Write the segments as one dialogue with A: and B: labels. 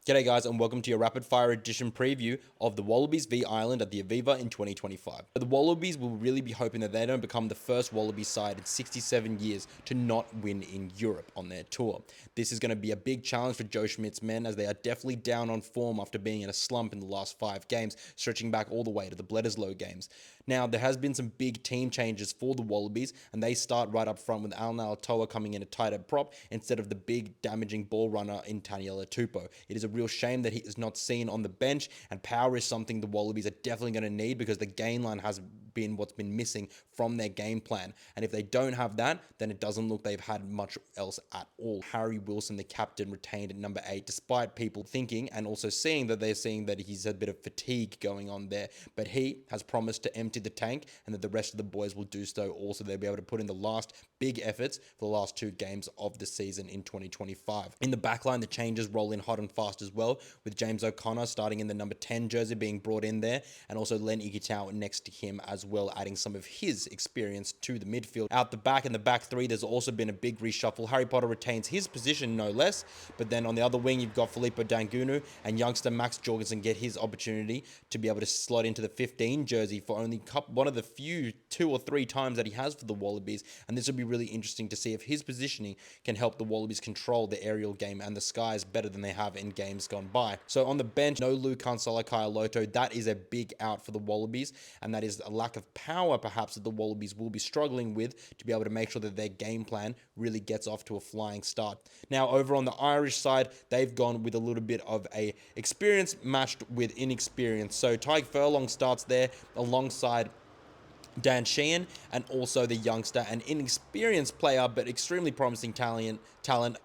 A: G'day guys, and welcome to your rapid fire edition preview of the Wallabies v Ireland at the AVIVA in 2025. The Wallabies will really be hoping that they don't become the first Wallabies side in 67 years to not win in Europe on their tour. This is going to be a big challenge for Joe Schmidt's men, as they are definitely down on form after being in a slump in the last 5 games, stretching back all the way to the Bledisloe games. Now, there has been some big team changes for the Wallabies, and they start right up front with Alnal Toa coming in a tighter prop instead of the big damaging ball runner in Taniela Tupou. It is a real shame that he is not seen on the bench, and power is something the Wallabies are definitely going to need, because the gain line has been what's been missing from their game plan. And if they don't have that, then it doesn't look they've had much else at all. Harry Wilson, the captain, retained at number 8, despite people thinking and also seeing that he's had a bit of fatigue going on there. But he has promised to empty the tank, and that the rest of the boys will do so also. They'll be able to put in the last big efforts for the last 2 games of the season in 2025. In the backline, the changes roll in hot and fast as well, with James O'Connor starting in the number 10 jersey being brought in there, and also Len Ikitau next to him as well, adding some of his experience to the midfield. Out the back, in the back 3, there's also been a big reshuffle. Harry Potter retains his position, no less, but then on the other wing, you've got Filippo Dangunu, and youngster Max Jorgensen get his opportunity to be able to slot into the 15 jersey for only one of the few 2 or 3 times that he has for the Wallabies, and this will be really interesting to see if his positioning can help the Wallabies control the aerial game and the skies better than they have in games gone by. So on the bench, no Lukan Salakaia-Loto. That is a big out for the Wallabies, and that is a lack of power perhaps that the Wallabies will be struggling with to be able to make sure that their game plan really gets off to a flying start. Now over on the Irish side, they've gone with a little bit of a experience matched with inexperience. So Tyke Furlong starts there alongside Dan Sheehan, and also the youngster and inexperienced player but extremely promising talent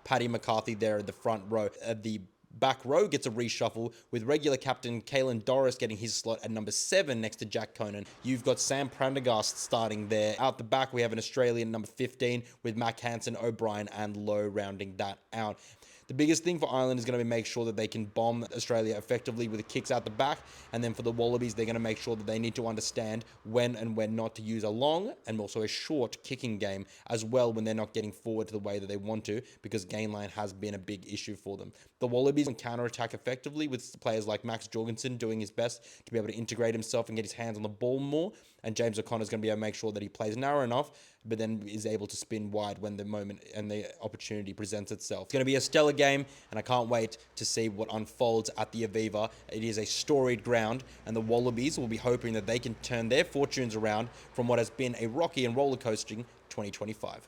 A: Paddy McCarthy there at the front row. The back row gets a reshuffle, with regular captain Caelan Doris getting his slot at number 7 next to Jack Conan. You've got Sam Prendergast starting there. Out the back, we have an Australian number 15 with Mac Hansen, O'Brien and Lowe rounding that out. The biggest thing for Ireland is going to be make sure that they can bomb Australia effectively with the kicks out the back, and then for the Wallabies, they're going to make sure that they need to understand when and when not to use a long and also a short kicking game as well when they're not getting forward to the way that they want to, because gain line has been a big issue for them. The Wallabies can counter-attack effectively with players like Max Jorgensen doing his best to be able to integrate himself and get his hands on the ball more, and James O'Connor is going to be able to make sure that he plays narrow enough, but then is able to spin wide when the moment and the opportunity presents itself. It's going to be a stellar game, and I can't wait to see what unfolds at the AVIVA. It is a storied ground, and the Wallabies will be hoping that they can turn their fortunes around from what has been a rocky and roller coasting 2025.